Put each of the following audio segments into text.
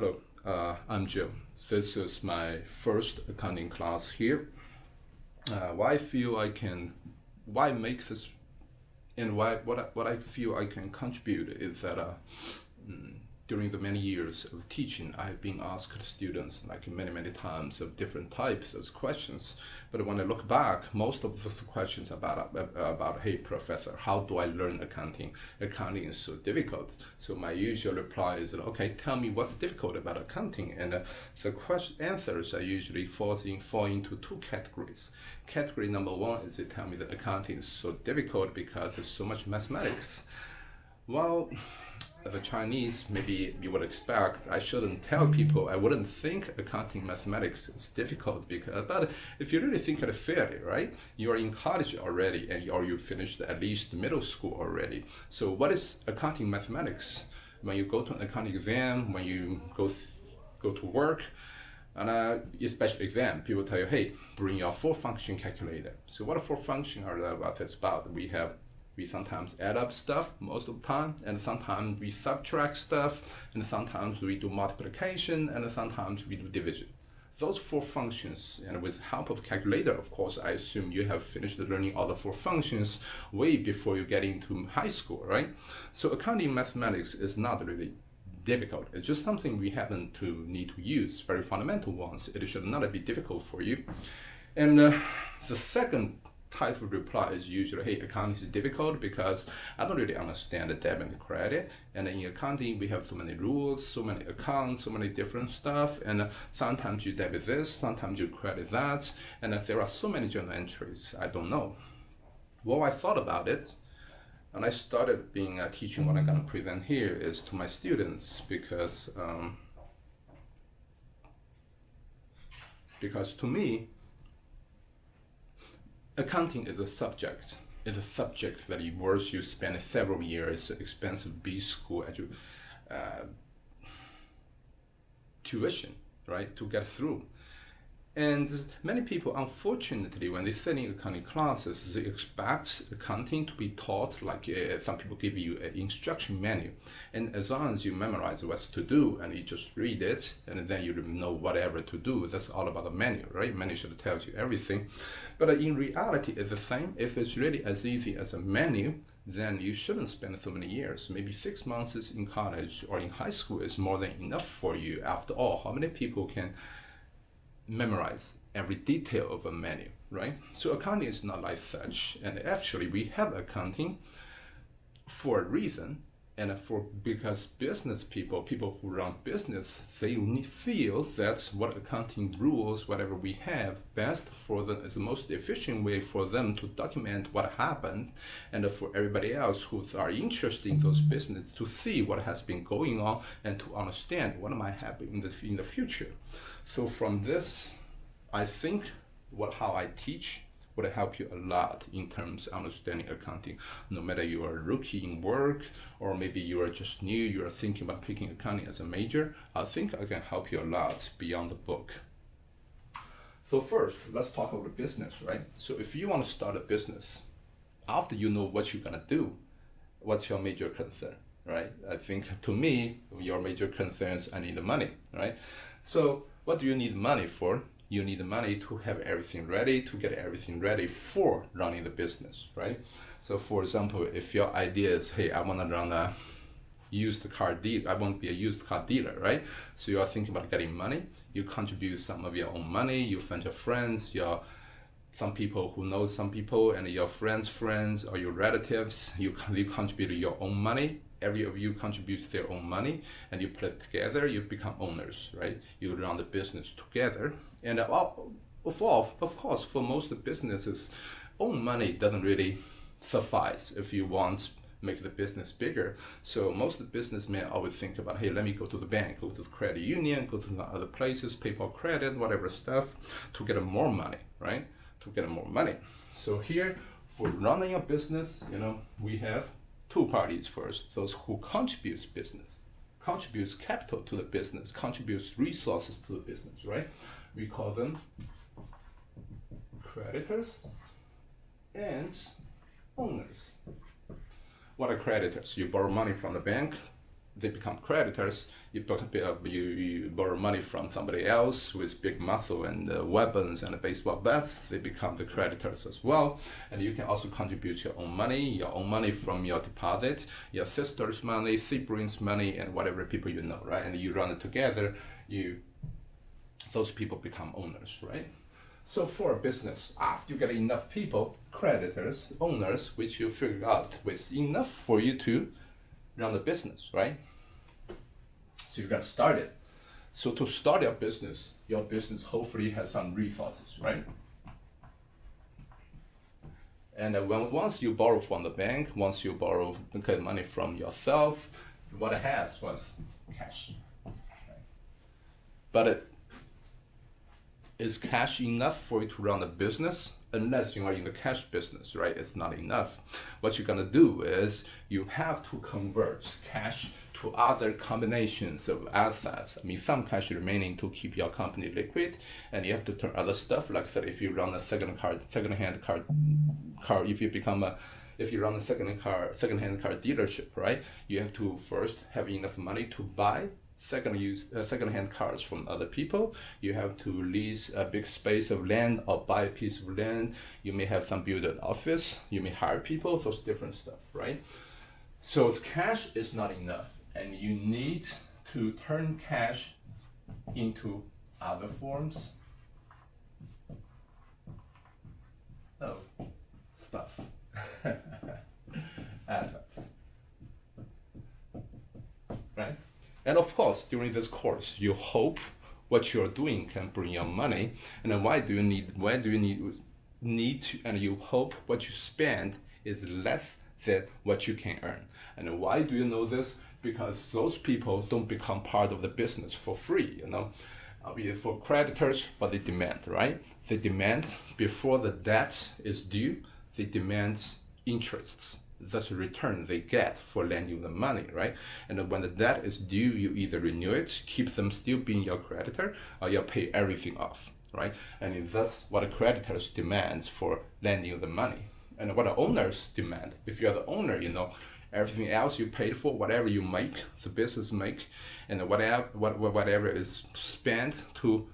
Hello, I'm Joe. This is my first accounting class here. Why I feel I can, why make this, and what I feel I can contribute is that during the many years of teaching, I have been asked students like many times of different types of questions. But when I look back, most of those questions about hey professor, how do I learn accounting? Accounting is so difficult. So my usual reply is, okay, tell me what's difficult about accounting. And the answers are usually fall into two categories. Category number one is they tell me that accounting is so difficult because there's so much mathematics. Well, the Chinese, maybe you would expect I shouldn't tell people, I wouldn't think accounting mathematics is difficult but if you really think it fairly, right? You are in college already or you finished at least middle school already. So what is accounting mathematics? When you go to an accounting exam, when you go to work, and especially exam, people tell you, hey, bring your four function calculator. So what a four function are about? It's about we sometimes add up stuff most of the time, and sometimes we subtract stuff, and sometimes we do multiplication, and sometimes we do division. Those four functions, and with help of calculator, of course, I assume you have finished learning all the four functions way before you get into high school, right? So accounting mathematics is not really difficult. It's just something we happen to need to use, very fundamental ones. It should not be difficult for you. And the second type of reply is usually, hey, accounting is difficult because I don't really understand the debit and credit. And in accounting, we have so many rules, so many accounts, so many different stuff. And sometimes you debit this, sometimes you credit that. And there are so many journal entries, I don't know. Well, I thought about it. And I started being teaching what I'm going to present here is to my students because to me, accounting is a subject. It's a subject that you spend several years, expensive B school tuition, right, to get through. And many people, unfortunately, when they sit in accounting classes, they expect accounting to be taught like some people give you an instruction manual. And as long as you memorize what's to do and you just read it, and then you know whatever to do, that's all about the manual, right? Manual should tell you everything. But in reality, it's the same. If it's really as easy as a manual, then you shouldn't spend so many years. Maybe 6 months in college or in high school is more than enough for you. After all, how many people can memorize every detail of a menu, right? So accounting is not like such. And actually, we have accounting for a reason, and because business people who run business, they feel that's what accounting rules, whatever we have, best for them is the most efficient way for them to document what happened, and for everybody else who are interested in those business to see what has been going on and to understand what might happen in the future. So from this, I think how I teach would help you a lot in terms of understanding accounting. No matter you are a rookie in work, or maybe you are just new, you are thinking about picking accounting as a major, I think I can help you a lot beyond the book. So first, let's talk about business, right? So if you want to start a business, after you know what you're gonna do, what's your major concern, right? I think to me, your major concern is I need the money, right? So what do you need money for? You need the money to have everything ready, to get everything ready for running the business, right? So for example, if your idea is, hey, I want to run a used car dealer, I want to be a used car dealer, right? So you are thinking about getting money, you contribute some of your own money, you find your friends, some people who know some people, and your friends' friends or your relatives, you contribute your own money. Every of you contributes their own money, and you put it together, you become owners, right? You run the business together. And of course, for most businesses, own money doesn't really suffice if you want to make the business bigger. So most businessmen always think about, hey, let me go to the bank, go to the credit union, go to the other places, PayPal credit, whatever stuff, to get more money, right? To get more money. So here, for running a business, we have two parties first. Those who contributes capital to the business, contributes resources to the business, right? We call them creditors and owners. What are creditors? You borrow money from the bank, they become creditors. You borrow money from somebody else with big muscle and weapons and baseball bats. They become the creditors as well. And you can also contribute your own money from your deposit, your sister's money, siblings' money, and whatever people you know, right? And you run it together. Those people become owners, right? So for a business, after you get enough people, creditors, owners, which you figure out with enough for you to run the business, right? So you got to start it. So to start your business hopefully has some resources, right? And once you borrow from the bank, once you get money from yourself, what it has was cash. Right? But is cash enough for you to run a business? Unless you are in the cash business, right? It's not enough. What you're gonna do is you have to convert cash to other combinations of assets. I mean, some cash remaining to keep your company liquid, and you have to turn other stuff. Like I said, if you run a second-hand car, if you run a second-hand car dealership, right? You have to first have enough money to buy second-hand cars from other people. You have to lease a big space of land or buy a piece of land. You may have some build an office. You may hire people. Those different stuff, right? So if cash is not enough, and you need to turn cash into other forms of stuff, assets, right? And of course, during this course, you hope what you're doing can bring you money. And then why do you need to, and you hope what you spend is less than what you can earn. And why do you know this? Because those people don't become part of the business for free, for creditors, but they demand, right? They demand before the debt is due, they demand interests. That's the return they get for lending the money, right? And when the debt is due, you either renew it, keep them still being your creditor, or you pay everything off, right? And that's what the creditors demand for lending you the money. And what the owners demand, if you're the owner, everything else you paid for, whatever you make, the business make, and whatever is spent to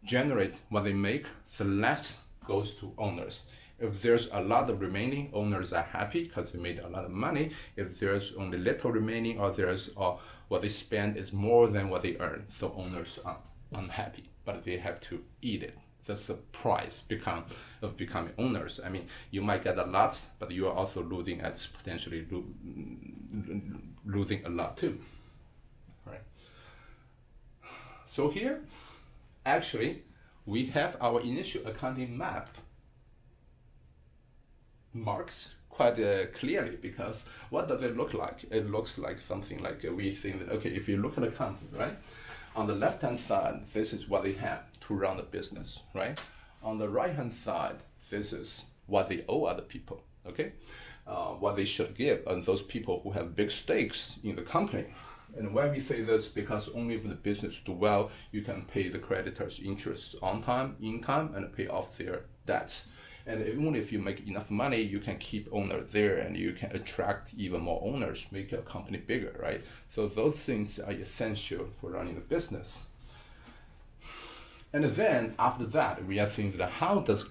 generate what they make, the left goes to owners. If there's a lot of remaining, owners are happy because they made a lot of money. If there's only little remaining, or what they spend is more than what they earn, so owners are unhappy, but they have to eat it. That's the price of becoming owners. I mean, you might get a lot, but you are also losing potentially losing a lot too, right? So here, actually, we have our initial accounting map marked quite clearly, because what does it look like? It looks like something like we think that, okay, if you look at accounting, right? On the left-hand side, this is what they have to run the business, right? On the right-hand side, this is what they owe other people, okay? What they should give, and those people who have big stakes in the company. And why we say this, because only if the business do well, you can pay the creditors interest on time, in time, and pay off their debts. And even if you make enough money, you can keep owners there, and you can attract even more owners, make your company bigger, right? So those things are essential for running a business. And then after that, we are thinking that how does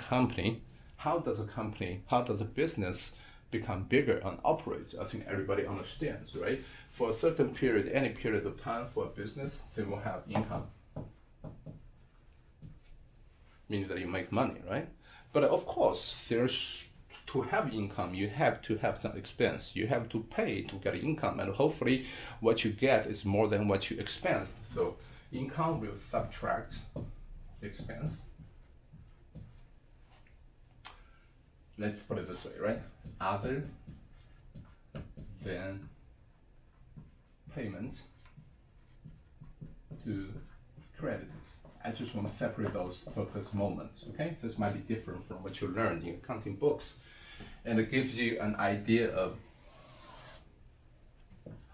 a business become bigger and operates? I think everybody understands, right? For a certain period, any period of time for a business, they will have income. Meaning that you make money, right? But of course, to have income, you have to have some expense. You have to pay to get income, and hopefully what you get is more than what you expense. So income will subtract the expense. Let's put it this way, right? Other than payment to creditors. I just want to separate those for this moment, okay? This might be different from what you learned in accounting books. And it gives you an idea of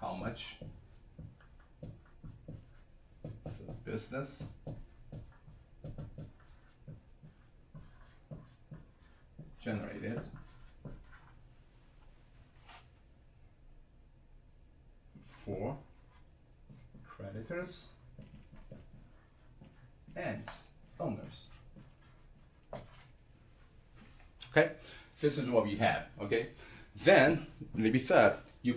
how much the business generated for creditors creditors and owners. Okay, this is what we have. Okay, then maybe third, you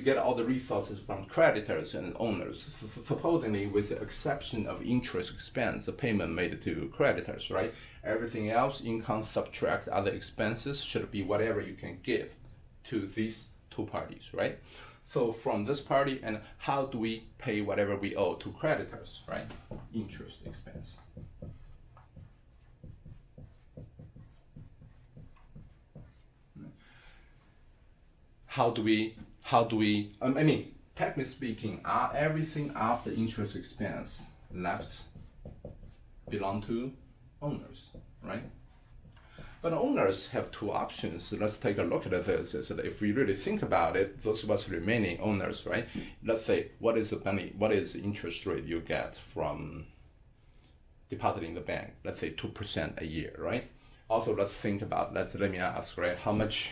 get all the resources from creditors and owners. Supposedly, with the exception of interest expense, the payment made to creditors, right? Everything else, income subtract other expenses, should be whatever you can give to these two parties, right? So from this party, and how do we pay whatever we owe to creditors, right? Interest expense. How do we, I mean, technically speaking, everything after interest expense left belong to owners, right? But owners have two options. Let's take a look at this. Is that if we really think about it, those of us remaining owners, right? Let's say, what is the interest rate you get from depositing in the bank? Let's say 2% a year, right? Also, let's think about, let me ask, right? How much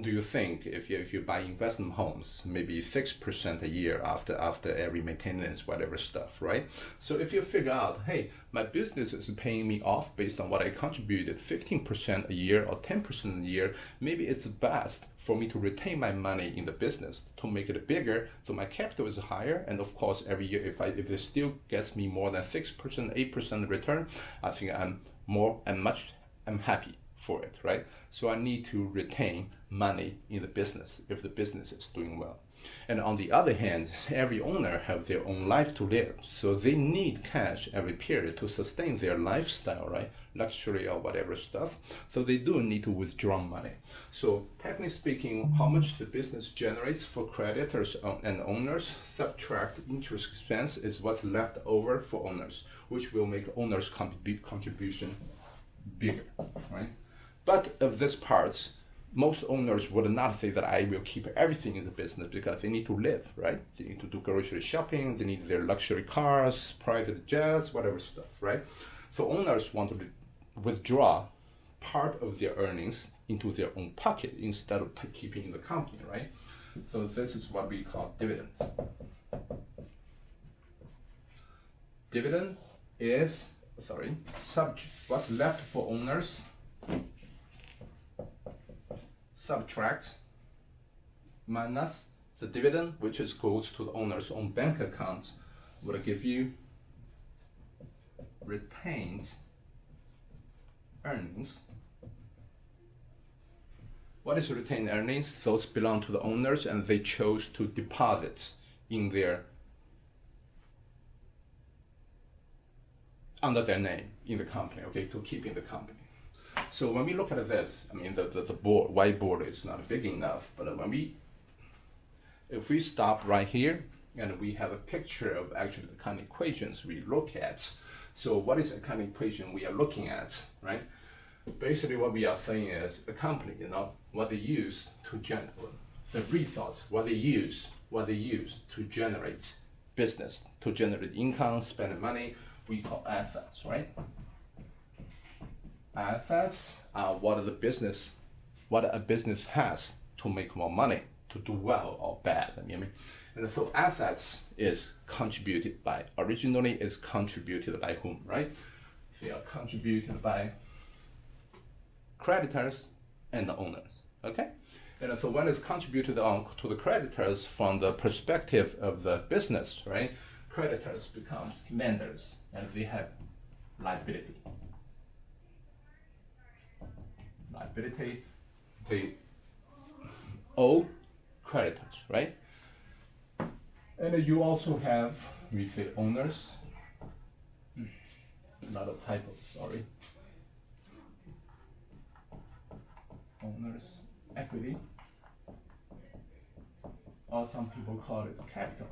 do you think if you buy investment homes, maybe 6% a year after every maintenance, whatever stuff, right? So if you figure out, hey, my business is paying me off based on what I contributed, 15% a year or 10% a year, maybe it's best for me to retain my money in the business to make it bigger, so my capital is higher, and of course every year if it still gets me more than 6%, 8% return, I think I'm happy for it, right? So I need to retain money in the business if the business is doing well. And on the other hand, every owner have their own life to live, so they need cash every period to sustain their lifestyle, right? Luxury or whatever stuff. So they do need to withdraw money. So technically speaking, how much the business generates for creditors and owners, subtract interest expense is what's left over for owners, which will make owners' contribution bigger, right? But of these parts, most owners would not say that I will keep everything in the business because they need to live, right? They need to do grocery shopping, they need their luxury cars, private jets, whatever stuff, right? So owners want to withdraw part of their earnings into their own pocket instead of keeping in the company, right? So this is what we call dividends. Dividend is, what's left for owners, subtract minus the dividend, which goes to the owner's own bank accounts, will give you retained earnings. What is retained earnings? Those belong to the owners and they chose to deposit in under their name in the company, okay, to keep in the company. So when we look at this, I mean, the whiteboard is not big enough, but if we stop right here and we have a picture of actually the kind of equations we look at. So what is the kind of equation we are looking at, right? Basically what we are saying is the company, what they use to generate, the resource, what they use to generate business, to generate income, spend money, we call assets, right? Assets are what a business has to make more money, to do well or bad. And so assets is originally contributed by whom, right? They are contributed by creditors and the owners, okay? And so when it's contributed to the creditors from the perspective of the business, right? Creditors becomes lenders and they have liability. They owe creditors, right? And you also have, we say owners, not a typo, sorry. Owners' equity, or some people call it capital.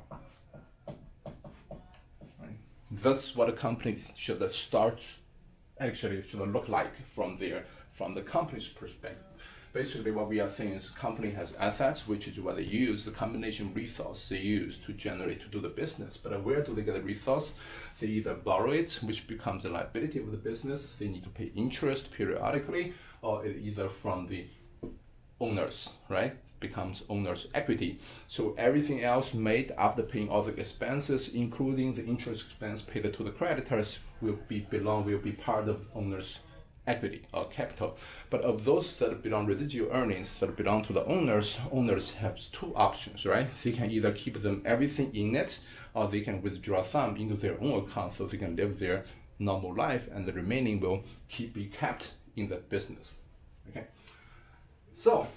Right? That's what a company should look like from the company's perspective. Basically what we are saying is company has assets, which is what they use, the combination resource they use to do the business. But where do they get the resource? They either borrow it, which becomes a liability of the business, they need to pay interest periodically, or either from the owners, right? becomes owner's equity. So everything else made after paying all the expenses, including the interest expense paid to the creditors, will be part of owner's equity or capital. But of those that belong residual earnings that belong to the owners have two options, right? They can either keep them everything in it, or they can withdraw some into their own account so they can live their normal life, and the remaining will be kept in the business. Okay, so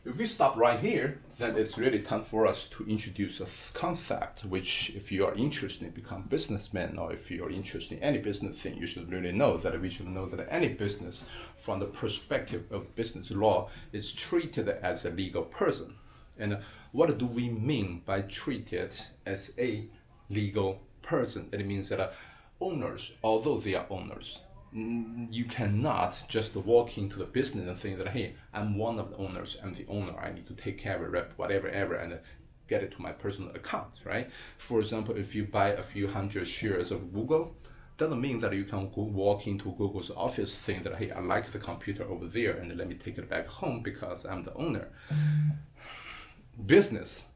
if we stop right here, then it's really time for us to introduce a concept which, if you are interested in become businessman, or if you are interested in any business thing, you should really know that we should know that any business from the perspective of business law is treated as a legal person. And what do we mean by treated as a legal person? It means that owners, although they are owners, you cannot just walk into the business and think that, hey, I'm one of the owners, I'm the owner, I need to take care of it, whatever, and get it to my personal account, right? For example, if you buy a few hundred shares of Google, doesn't mean that you can go walk into Google's office saying that, hey, I like the computer over there and let me take it back home because I'm the owner. Business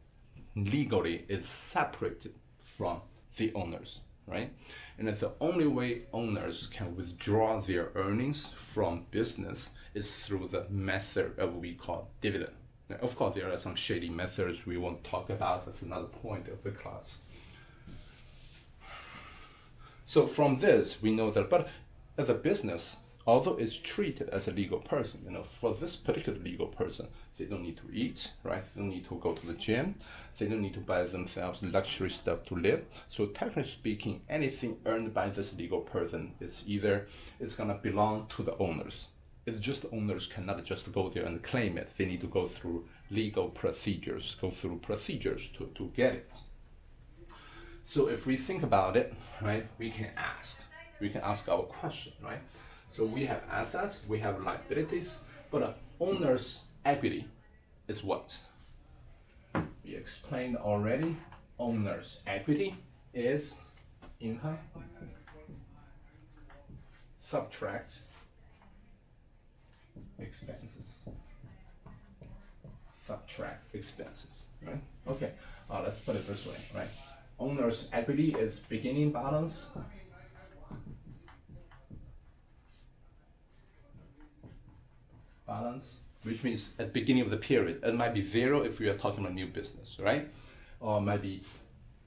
legally is separated from the owners, right? And the only way owners can withdraw their earnings from business is through the method of what we call dividend. Now, of course, there are some shady methods we won't talk about. That's another point of the class. So from this, we know that, but as a business, although it's treated as a legal person, for this particular legal person, they don't need to eat, right? They don't need to go to the gym. They don't need to buy themselves luxury stuff to live. So technically speaking, anything earned by this legal person is gonna belong to the owners. It's just the owners cannot just go there and claim it. They need to go through legal procedures, to get it. So if we think about it, right, we can ask our question, right? So we have assets, we have liabilities, but owner's equity is what? We explained already. Owner's equity is income subtract expenses. Right? Okay, let's put it this way, right? Owner's equity is beginning balance which means at the beginning of the period. It might be zero if we are talking about new business, right? Or maybe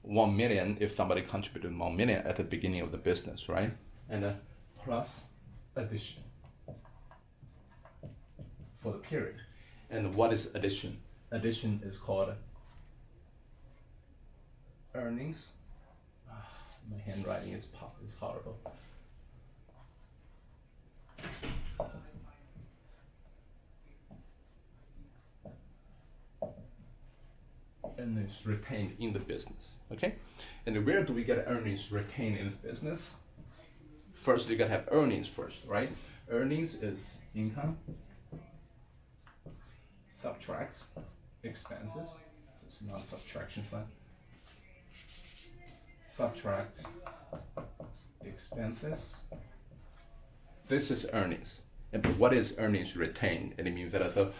1 million if somebody contributed 1 million at the beginning of the business, right? And plus addition for the period. And what is addition? Addition is called earnings. My handwriting is horrible. Earnings retained in the business, okay? And where do we get earnings retained in the business? First, you gotta have earnings first, right? Earnings is income subtract expenses. It's not subtraction fund. Subtract expenses. This is earnings. And what is earnings retained? And it means that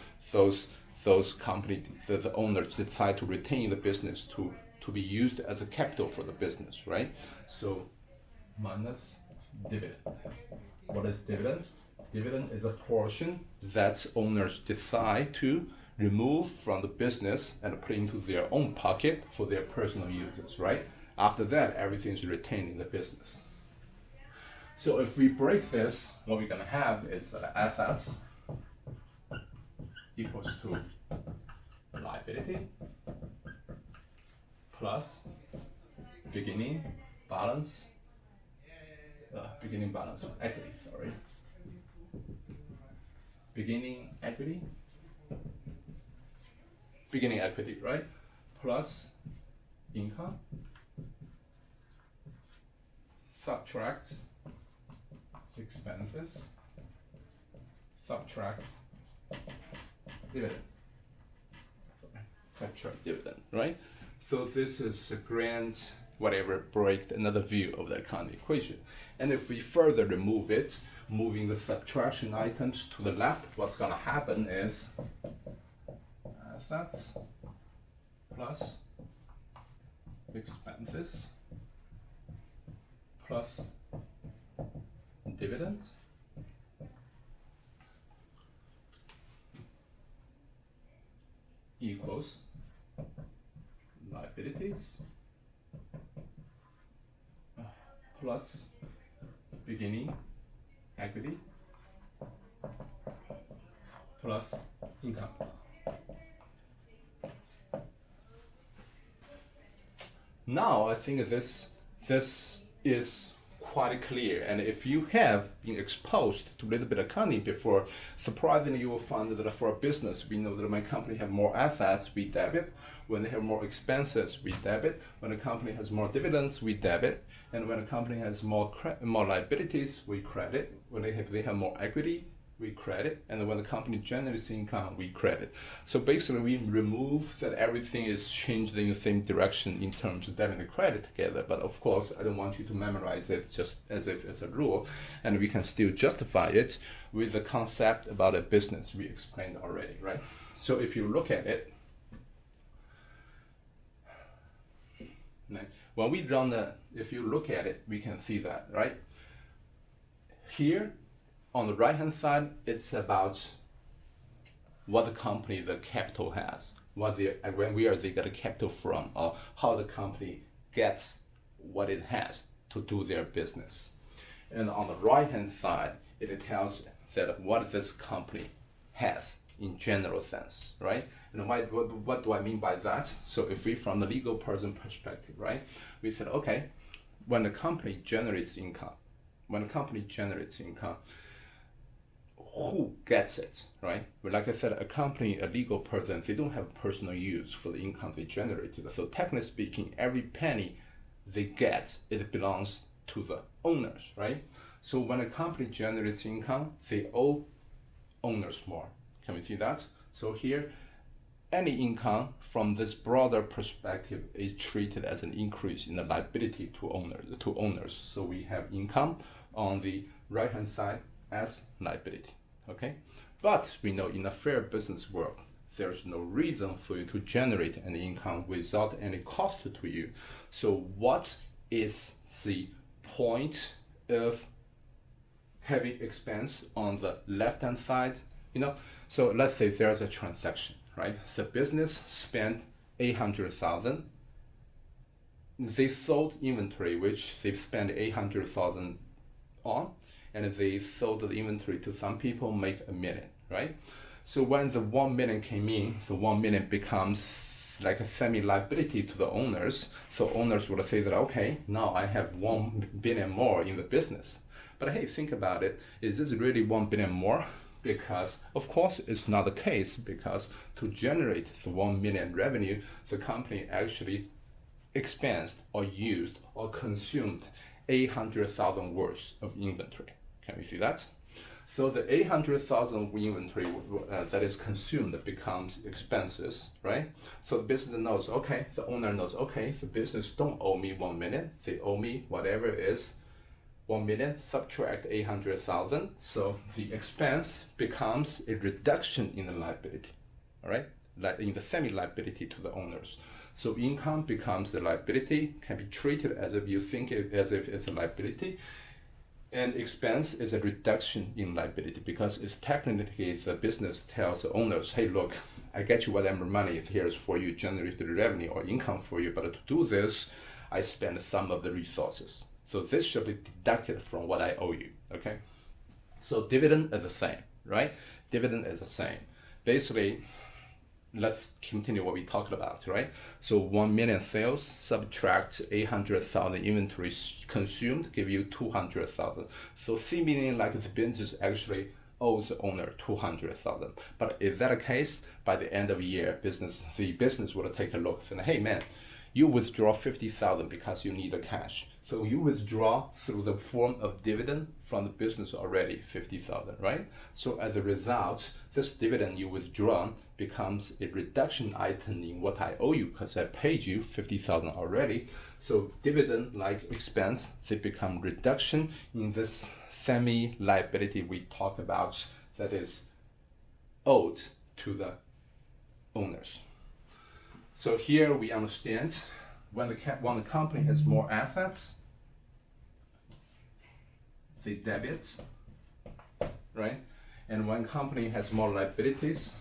those companies, the owners decide to retain the business to be used as a capital for the business, right? So minus dividend. What is dividend? Dividend is a portion that owners decide to remove from the business and put into their own pocket for their personal uses, right? After that, everything is retained in the business. So if we break this, what we're gonna have is that assets equals to liability plus beginning balance of equity, sorry. Beginning equity, right? Plus income subtract expenses subtract dividend, right? So this is a grand, whatever, break another view of the accounting equation. And if we further remove it, moving the subtraction items to the left, what's gonna happen is assets plus expenses plus dividends equals liabilities plus beginning equity plus income. Now I think this is quite clear, and if you have been exposed to a little bit of accounting before, surprisingly you will find that for a business, we know that my company have more assets, we debit. When they have more expenses, we debit. When a company has more dividends, we debit. And when a company has more liabilities, we credit. When they have more equity, we credit. And when the company generates income, we credit. So basically we remove that everything is changed in the same direction in terms of debit and credit together. But of course, I don't want you to memorize it just as if it's a rule. And we can still justify it with the concept about a business we explained already, right? So if you look at it, when we run if you look at it, we can see that, right? Here, on the right-hand side, it's about what the company, the capital has, where they get a capital from, or how the company gets what it has to do their business. And on the right-hand side, it tells that what this company has in general sense, right? And what do I mean by that? So if we, from the legal person perspective, right, we said, okay, when a company generates income, who gets it, right? But like I said, a company, a legal person, they don't have personal use for the income they generated. So technically speaking, every penny they get, it belongs to the owners, right? So when a company generates income, they owe owners more. Can we see that? So here, any income from this broader perspective is treated as an increase in the liability to owners. So we have income on the right-hand side as liability, okay? But we know in a fair business world, there's no reason for you to generate an income without any cost to you. So what is the point of having expense on the left-hand side? So let's say there's a transaction, right? The business spent 800,000. They sold inventory, which they spent 800,000 on, and they sold the inventory to some people, make $1 million, right? So when the 1 million came in, the 1 million becomes like a semi-liability to the owners. So owners will say that, okay, now I have 1 billion more in the business. But hey, think about it. Is this really 1 billion more? Because of course it's not the case, because to generate the 1 million revenue, the company actually expensed or used or consumed 800,000 worth of inventory. Can we see that? So the 800,000 inventory that is consumed becomes expenses, right? So the business knows, okay, the owner knows, okay, the business don't owe me 1 million, they owe me whatever is 1 million, subtract 800,000. So the expense becomes a reduction in the liability, all right? Like in the semi-liability to the owners. So income becomes the liability, can be treated as if you think it as if it's a liability. And expense is a reduction in liability, because it's technically the business tells the owners, hey, look, I get you whatever money here's for you, generate the revenue or income for you, but to do this, I spend some of the resources. So this should be deducted from what I owe you, okay? So dividend is the same, right? Dividend is the same. Basically, let's continue what we talked about, right? So 1 million sales, subtract 800,000 inventories consumed, give you 200,000. So seemingly like the business actually owes the owner 200,000. But is that a case? By the end of the year, the business will take a look and say, hey man, You withdraw 50,000 because you need the cash. So you withdraw through the form of dividend from the business already, 50,000, right? So as a result, this dividend you withdraw becomes a reduction item in what I owe you because I paid you 50,000 already. So dividend like expense, they become reduction in this semi-liability we talk about that is owed to the owners. So here we understand when the company has more assets, they debit, right? And when company has more liabilities,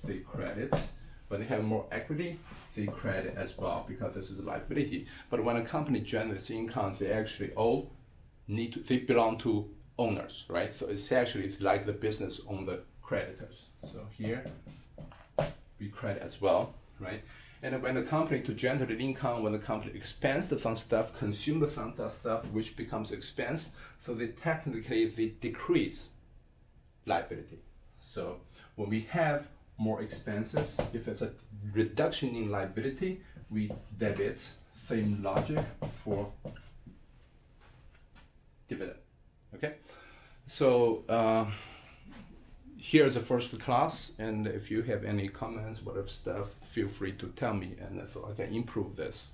they credit. When they have more equity, they credit as well because this is a liability. But when a company generates income, they actually they belong to owners, right? So it's like the business on the creditors. So here we credit as well, right? And when the company to generate income, when the company expends some stuff, consume some stuff, which becomes expense, so they decrease liability. So when we have more expenses, if it's a reduction in liability, we debit. Same logic for dividend. Okay, so here's the first class, and if you have any comments, whatever stuff, feel free to tell me, and so I can improve this.